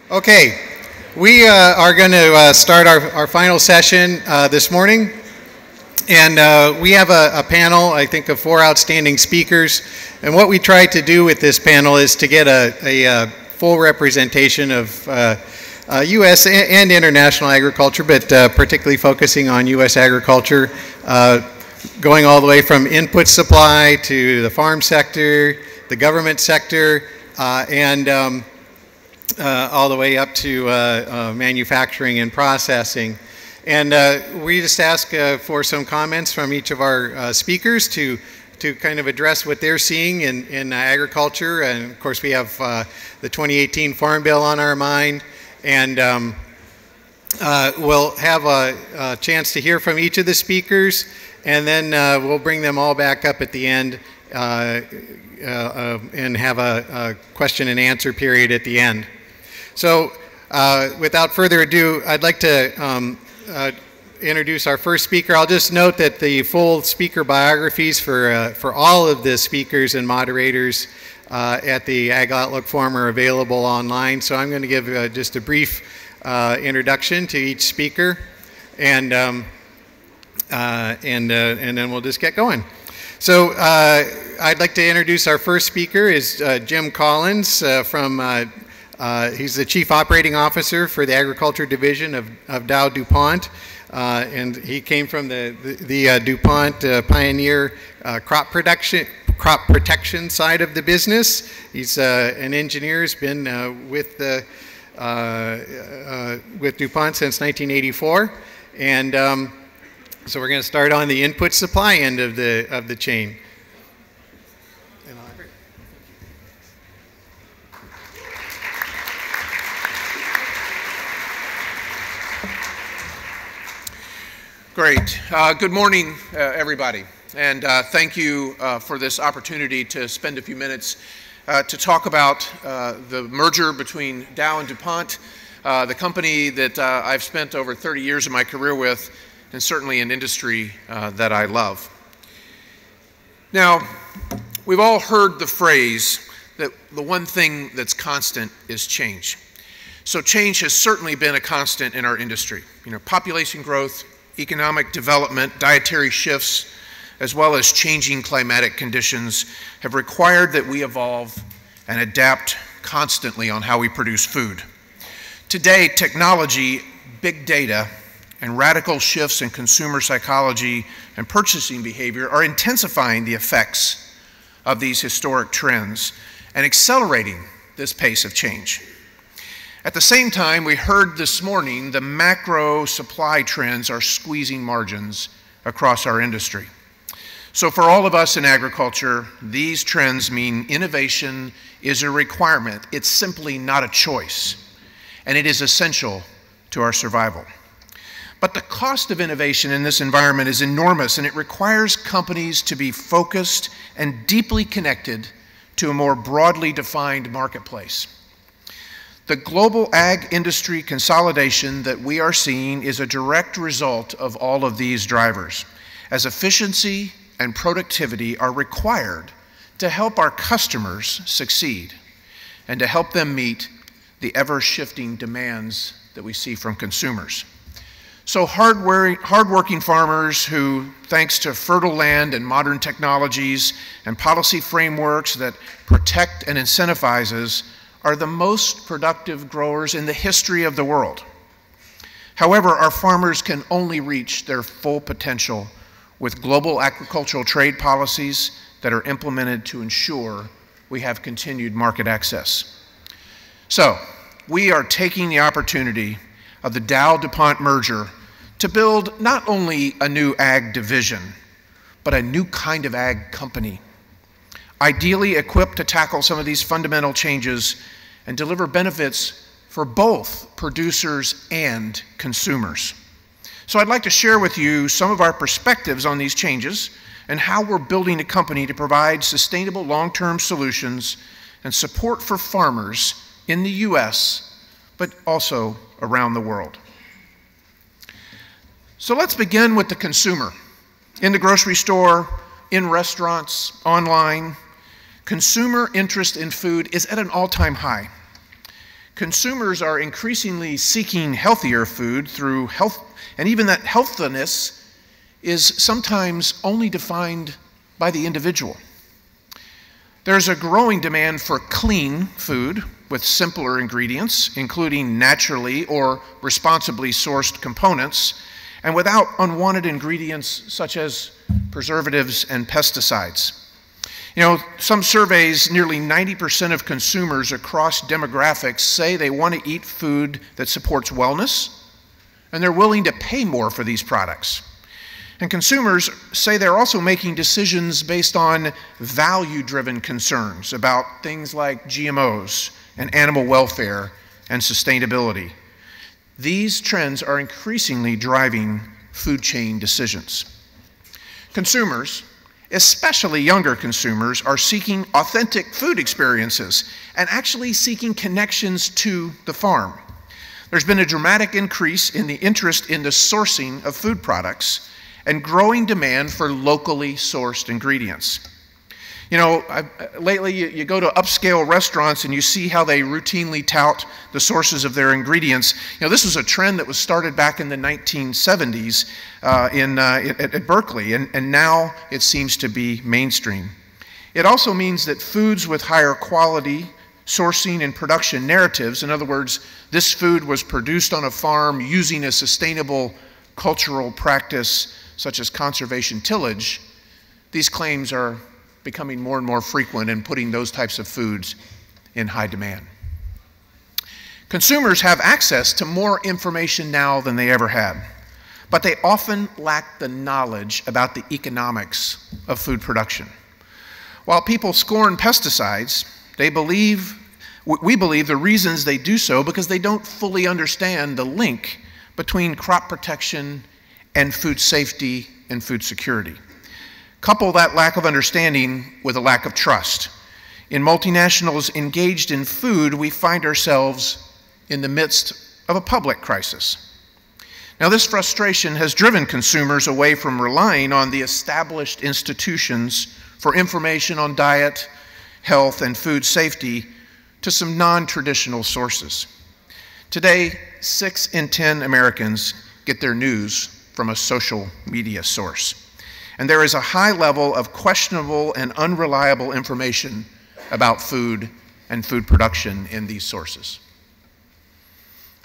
Okay, we are going to start our final session this morning, and we have a panel, I think, of 4 outstanding speakers, and what we tried to do with this panel is to get a full representation of U.S. and international agriculture, but particularly focusing on U.S. agriculture, going all the way from input supply to the farm sector, the government sector, and all the way up to manufacturing and processing. And we just ask for some comments from each of our speakers to kind of address what they're seeing in agriculture. And of course we have the 2018 Farm Bill on our mind, and we'll have a chance to hear from each of the speakers, and then we'll bring them all back up at the end and have a question and answer period at the end. So without further ado, I'd like to introduce our first speaker. I'll just note that the full speaker biographies for all of the speakers and moderators at the Ag Outlook Forum are available online. So I'm going to give just a brief introduction to each speaker, and then we'll just get going. So I'd like to introduce our first speaker is Jim Collins from he's the Chief Operating Officer for the Agriculture Division of DowDupont, and he came from the DuPont Pioneer crop protection side of the business. He's an engineer, has been with DuPont since 1984, and so we're going to start on the input supply end of the chain. Great. Good morning, everybody, and thank you for this opportunity to spend a few minutes to talk about the merger between Dow and DuPont, the company that I've spent over 30 years of my career with, and certainly an industry that I love. Now, we've all heard the phrase that the one thing that's constant is change. So change has certainly been a constant in our industry. You know, population growth, economic development, dietary shifts, as well as changing climatic conditions have required that we evolve and adapt constantly on how we produce food. Today, technology, big data, and radical shifts in consumer psychology and purchasing behavior are intensifying the effects of these historic trends and accelerating this pace of change. At the same time, we heard this morning the macro supply trends are squeezing margins across our industry. So for all of us in agriculture, these trends mean innovation is a requirement. It's simply not a choice, and it is essential to our survival. But the cost of innovation in this environment is enormous, and it requires companies to be focused and deeply connected to a more broadly defined marketplace. The global ag industry consolidation that we are seeing is a direct result of all of these drivers, as efficiency and productivity are required to help our customers succeed and to help them meet the ever-shifting demands that we see from consumers. So hardworking farmers who, thanks to fertile land and modern technologies and policy frameworks that protect and incentivize us, are the most productive growers in the history of the world. However, our farmers can only reach their full potential with global agricultural trade policies that are implemented to ensure we have continued market access. So, we are taking the opportunity of the Dow-DuPont merger to build not only a new ag division, but a new kind of ag company, ideally equipped to tackle some of these fundamental changes and deliver benefits for both producers and consumers. So I'd like to share with you some of our perspectives on these changes and how we're building a company to provide sustainable long-term solutions and support for farmers in the U.S., but also around the world. So let's begin with the consumer. In the grocery store, in restaurants, online, consumer interest in food is at an all-time high. consumers are increasingly seeking healthier food through health, and even that healthiness is sometimes only defined by the individual. There's a growing demand for clean food with simpler ingredients, including naturally or responsibly sourced components, and without unwanted ingredients such as preservatives and pesticides. You know, some surveys, nearly 90% of consumers across demographics say they want to eat food that supports wellness, and they're willing to pay more for these products. And consumers say they're also making decisions based on value-driven concerns about things like GMOs and animal welfare and sustainability. These trends are increasingly driving food chain decisions. Consumers, especially younger consumers, are seeking authentic food experiences and actually seeking connections to the farm. There's been a dramatic increase in the interest in the sourcing of food products and growing demand for locally sourced ingredients. You know, lately you go to upscale restaurants and you see how they routinely tout the sources of their ingredients. You know, this was a trend that was started back in the 1970s at Berkeley, and now it seems to be mainstream. It also means that foods with higher quality sourcing and production narratives, in other words, this food was produced on a farm using a sustainable cultural practice such as conservation tillage, these claims are becoming more and more frequent and putting those types of foods in high demand. Consumers have access to more information now than they ever had, but they often lack the knowledge about the economics of food production. While people scorn pesticides, we believe the reasons they do so because they don't fully understand the link between crop protection and food safety and food security. Couple that lack of understanding with a lack of trust. In multinationals engaged in food, we find ourselves in the midst of a public crisis. Now, this frustration has driven consumers away from relying on the established institutions for information on diet, health, and food safety to some non-traditional sources. Today, 6 in 10 Americans get their news from a social media source. And there is a high level of questionable and unreliable information about food and food production in these sources.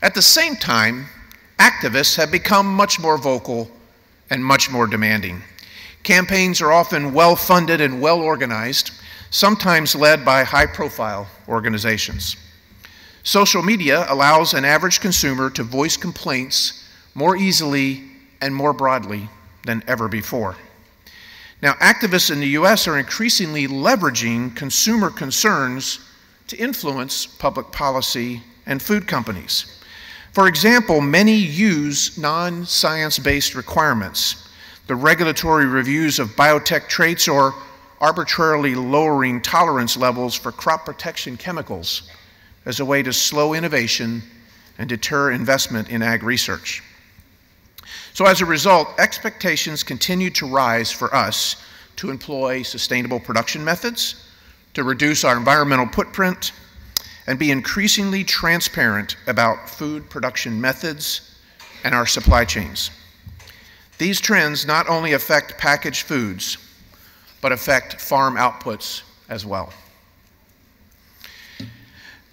At the same time, activists have become much more vocal and much more demanding. Campaigns are often well-funded and well-organized, sometimes led by high-profile organizations. Social media allows an average consumer to voice complaints more easily and more broadly than ever before. Now, activists in the US are increasingly leveraging consumer concerns to influence public policy and food companies. For example, many use non-science-based requirements, the regulatory reviews of biotech traits, or arbitrarily lowering tolerance levels for crop protection chemicals as a way to slow innovation and deter investment in ag research. So as a result, expectations continue to rise for us to employ sustainable production methods, to reduce our environmental footprint, and be increasingly transparent about food production methods and our supply chains. These trends not only affect packaged foods, but affect farm outputs as well.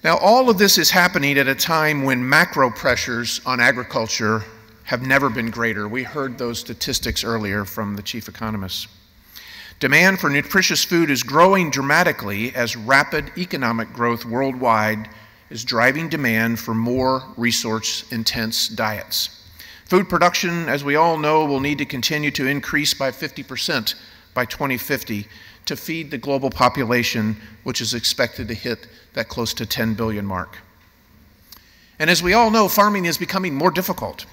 Now, all of this is happening at a time when macro pressures on agriculture have never been greater. We heard those statistics earlier from the chief economist. Demand for nutritious food is growing dramatically as rapid economic growth worldwide is driving demand for more resource-intense diets. Food production, as we all know, will need to continue to increase by 50% by 2050 to feed the global population, which is expected to hit that close to 10 billion mark. And as we all know, farming is becoming more difficult.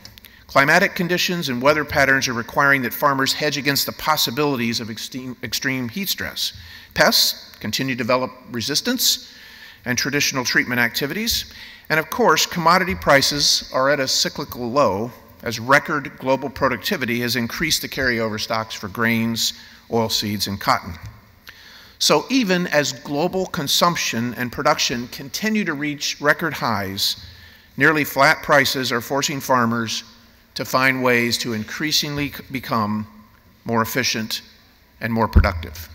Climatic conditions and weather patterns are requiring that farmers hedge against the possibilities of extreme heat stress. Pests continue to develop resistance and traditional treatment activities. And of course, commodity prices are at a cyclical low as record global productivity has increased the carryover stocks for grains, oilseeds, and cotton. So even as global consumption and production continue to reach record highs, nearly flat prices are forcing farmers to find ways to increasingly become more efficient and more productive.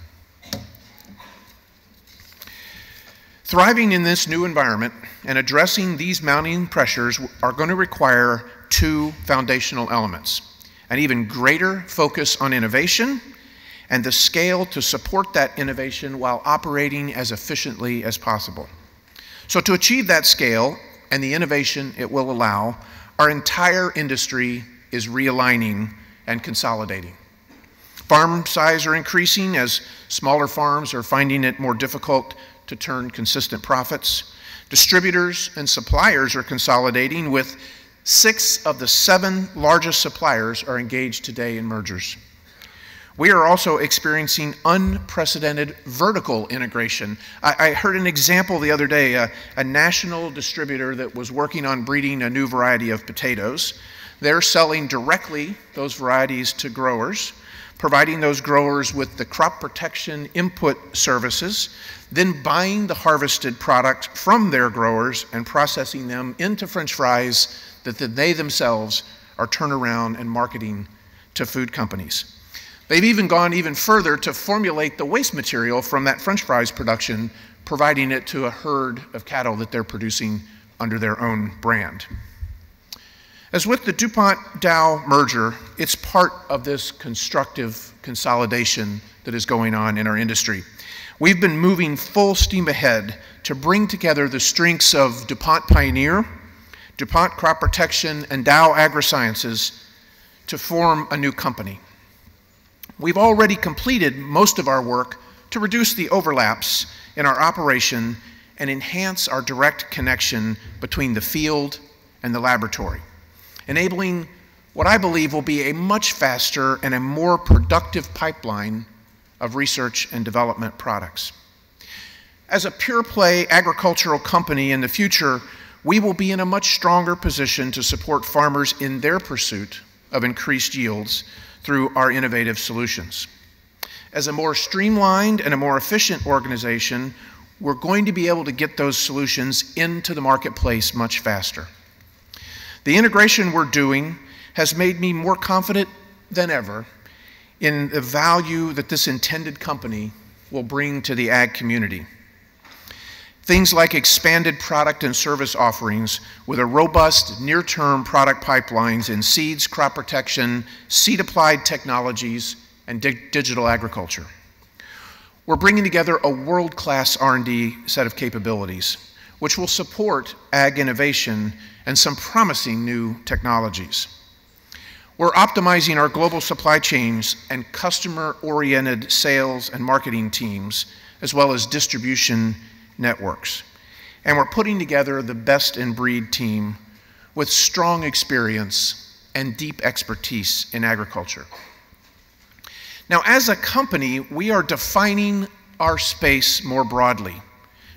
Thriving in this new environment and addressing these mounting pressures are going to require two foundational elements: an even greater focus on innovation and the scale to support that innovation while operating as efficiently as possible. So to achieve that scale and the innovation it will allow, our entire industry is realigning and consolidating. Farm size are increasing as smaller farms are finding it more difficult to turn consistent profits. Distributors and suppliers are consolidating, with 6 of the 7 largest suppliers are engaged today in mergers. We are also experiencing unprecedented vertical integration. I heard an example the other day, a national distributor that was working on breeding a new variety of potatoes. They're selling directly those varieties to growers, providing those growers with the crop protection input services, then buying the harvested product from their growers and processing them into French fries that they themselves are turning around and marketing to food companies. They've even gone even further to formulate the waste material from that French fries production, providing it to a herd of cattle that they're producing under their own brand. As with the DuPont-Dow merger, it's part of this constructive consolidation that is going on in our industry. We've been moving full steam ahead to bring together the strengths of DuPont Pioneer, DuPont Crop Protection, and Dow AgroSciences to form a new company. We've already completed most of our work to reduce the overlaps in our operation and enhance our direct connection between the field and the laboratory, enabling what I believe will be a much faster and a more productive pipeline of research and development products. As a pure-play agricultural company in the future, we will be in a much stronger position to support farmers in their pursuit of increased yields through our innovative solutions. As a more streamlined and a more efficient organization, we're going to be able to get those solutions into the marketplace much faster. The integration we're doing has made me more confident than ever in the value that this intended company will bring to the ag community. Things like expanded product and service offerings with a robust near-term product pipelines in seeds, crop protection, seed-applied technologies, and digital agriculture. We're bringing together a world-class R&D set of capabilities, which will support ag innovation and some promising new technologies. We're optimizing our global supply chains and customer-oriented sales and marketing teams, as well as distribution networks. And we're putting together the best-in-breed team with strong experience and deep expertise in agriculture. Now, as a company, we are defining our space more broadly.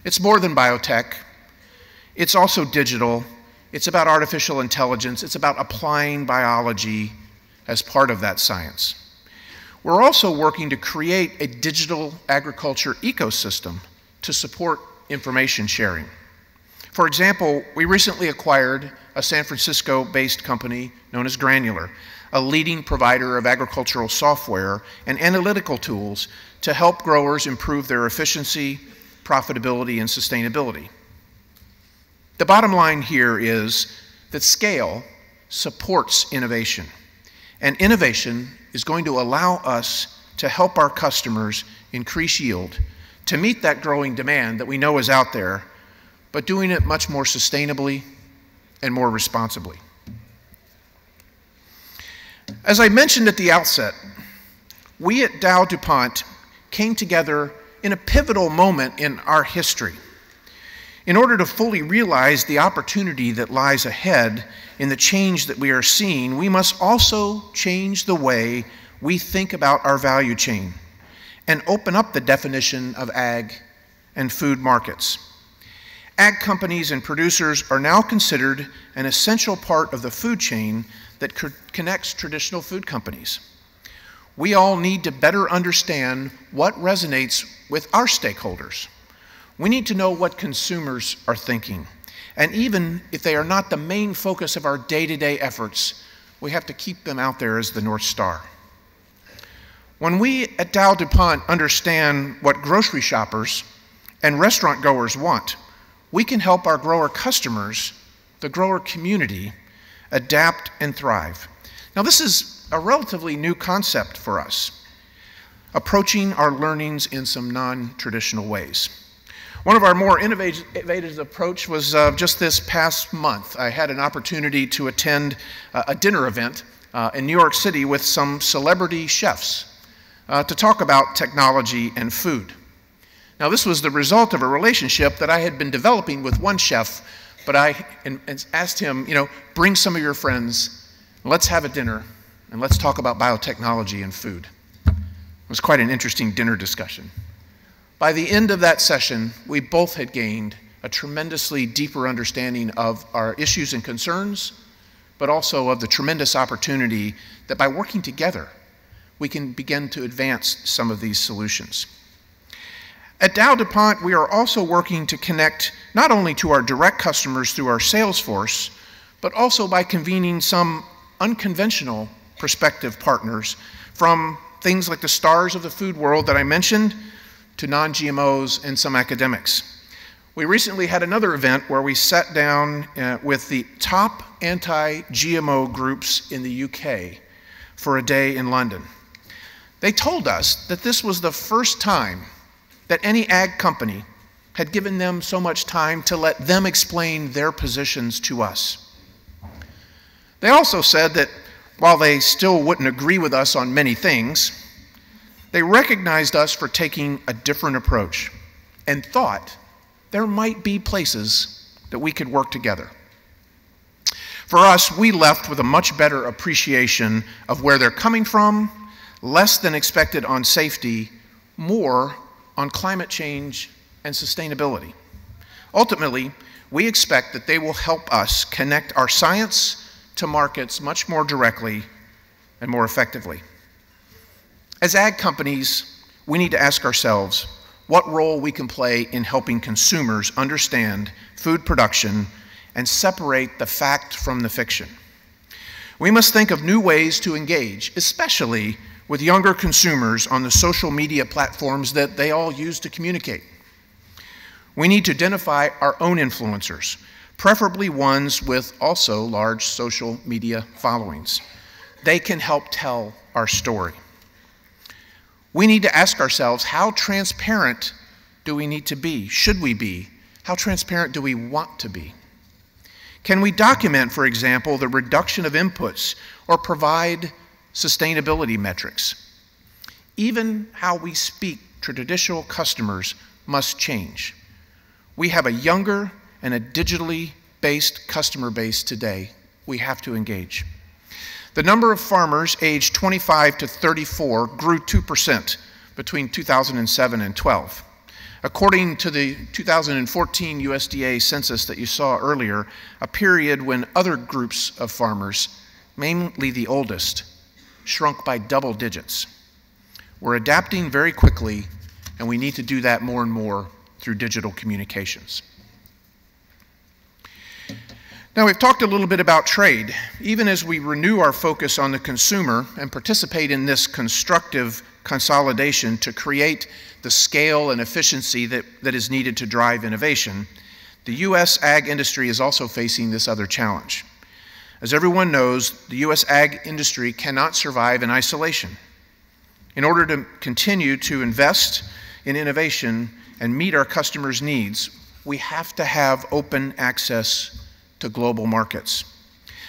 It's more than biotech. It's also digital. It's about artificial intelligence. It's about applying biology as part of that science. We're also working to create a digital agriculture ecosystem to support information sharing. For example, we recently acquired a San Francisco-based company known as Granular, a leading provider of agricultural software and analytical tools to help growers improve their efficiency, profitability, and sustainability. The bottom line here is that scale supports innovation, and innovation is going to allow us to help our customers increase yield to meet that growing demand that we know is out there, but doing it much more sustainably and more responsibly. As I mentioned at the outset, we at DowDupont came together in a pivotal moment in our history. In order to fully realize the opportunity that lies ahead in the change that we are seeing, we must also change the way we think about our value chain and open up the definition of ag and food markets. Ag companies and producers are now considered an essential part of the food chain that connects traditional food companies. we all need to better understand what resonates with our stakeholders. We need to know what consumers are thinking. And even if they are not the main focus of our day-to-day efforts, we have to keep them out there as the North Star. When we at DowDupont understand what grocery shoppers and restaurant goers want, we can help our grower customers, the grower community, adapt and thrive. Now, this is a relatively new concept for us, approaching our learnings in some non-traditional ways. One of our more innovative approach was just this past month. I had an opportunity to attend a dinner event in New York City with some celebrity chefs to talk about technology and food. Now, this was the result of a relationship that I had been developing with one chef, but I asked him, bring some of your friends, let's have a dinner, and let's talk about biotechnology and food. It was quite an interesting dinner discussion. By the end of that session, we both had gained a tremendously deeper understanding of our issues and concerns, but also of the tremendous opportunity that by working together, we can begin to advance some of these solutions. At DowDupont, we are also working to connect not only to our direct customers through our sales force, but also by convening some unconventional prospective partners, from things like the stars of the food world that I mentioned, to non-GMOs and some academics. We recently had another event where we sat down with the top anti-GMO groups in the UK for a day in London. They told us that this was the first time that any ag company had given them so much time to let them explain their positions to us. They also said that while they still wouldn't agree with us on many things, they recognized us for taking a different approach and thought there might be places that we could work together. For us, we left with a much better appreciation of where they're coming from, less than expected on safety, more on climate change and sustainability. Ultimately, we expect that they will help us connect our science to markets much more directly and more effectively. As ag companies, we need to ask ourselves what role we can play in helping consumers understand food production and separate the fact from the fiction. We must think of new ways to engage, especially with younger consumers on the social media platforms that they all use to communicate. We need to identify our own influencers, preferably ones with also large social media followings. They can help tell our story. We need to ask ourselves, how transparent do we need to be? Should we be? How transparent do we want to be? Can we document, for example, the reduction of inputs or provide sustainability metrics? Even how we speak to traditional customers must change. We have a younger and a digitally based customer base today. We have to engage. The number of farmers aged 25 to 34 grew 2% between 2007 and 12. According to the 2014 USDA census that you saw earlier, a period when other groups of farmers, mainly the oldest, shrunk by double digits. We're adapting very quickly, and we need to do that more and more through digital communications. Now, we've talked a little bit about trade. Even as we renew our focus on the consumer and participate in this constructive consolidation to create the scale and efficiency that is needed to drive innovation, the U.S. ag industry is also facing this other challenge. As everyone knows, the U.S. ag industry cannot survive in isolation. In order to continue to invest in innovation and meet our customers' needs, we have to have open access to global markets.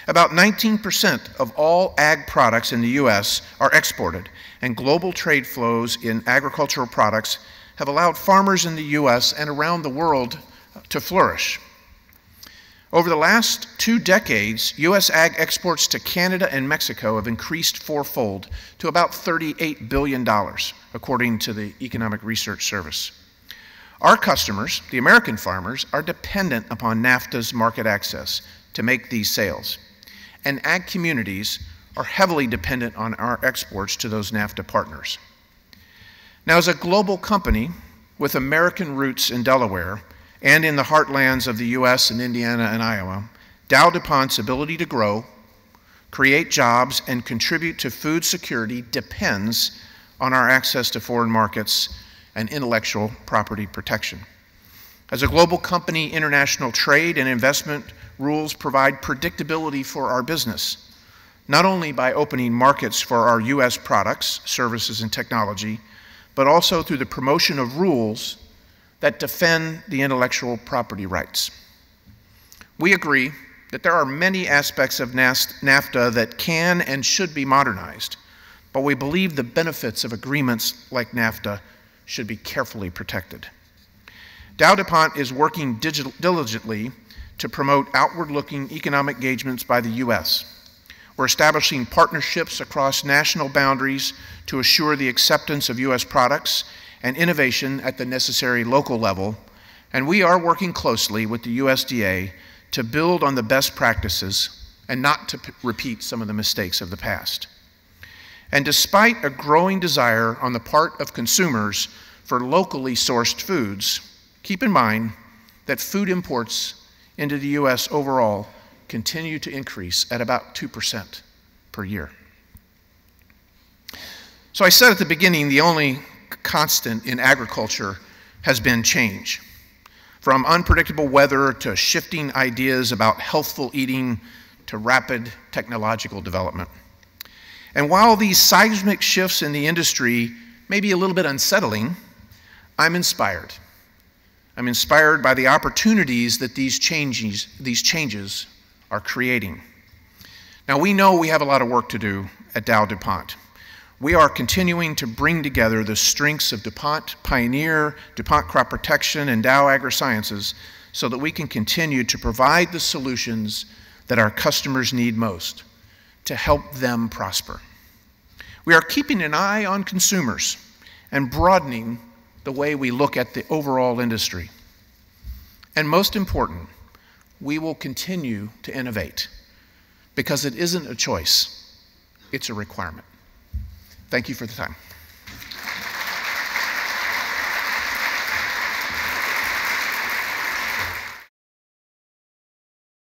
About 19% of all ag products in the U.S. are exported, and global trade flows in agricultural products have allowed farmers in the U.S. and around the world to flourish. Over the last 2 decades, U.S. ag exports to Canada and Mexico have increased fourfold to about $38 billion, according to the Economic Research Service. Our customers, the American farmers, are dependent upon NAFTA's market access to make these sales, and ag communities are heavily dependent on our exports to those NAFTA partners. Now, as a global company with American roots in Delaware and in the heartlands of the US and Indiana and Iowa, DowDuPont's ability to grow, create jobs, and contribute to food security depends on our access to foreign markets and intellectual property protection. As a global company, international trade and investment rules provide predictability for our business, not only by opening markets for our US products, services, and technology, but also through the promotion of rules that defend the intellectual property rights. We agree that there are many aspects of NAFTA that can and should be modernized, but we believe the benefits of agreements like NAFTA should be carefully protected. DowDuPont is working diligently to promote outward-looking economic engagements by the U.S. We're establishing partnerships across national boundaries to assure the acceptance of U.S. products and innovation at the necessary local level, and we are working closely with the USDA to build on the best practices and not to repeat some of the mistakes of the past. And despite a growing desire on the part of consumers for locally sourced foods, keep in mind that food imports into the U.S. overall continue to increase at about 2% per year. So I said at the beginning, the only constant in agriculture has been change. From unpredictable weather to shifting ideas about healthful eating to rapid technological development. And while these seismic shifts in the industry may be a little bit unsettling, I'm inspired. I'm inspired by the opportunities that these changes are creating. Now, we know we have a lot of work to do at DowDuPont. We are continuing to bring together the strengths of DuPont Pioneer, DuPont Crop Protection, and Dow AgroSciences so that we can continue to provide the solutions that our customers need most to help them prosper. We are keeping an eye on consumers and broadening the way we look at the overall industry. And most important, we will continue to innovate because it isn't a choice, it's a requirement. Thank you for the time.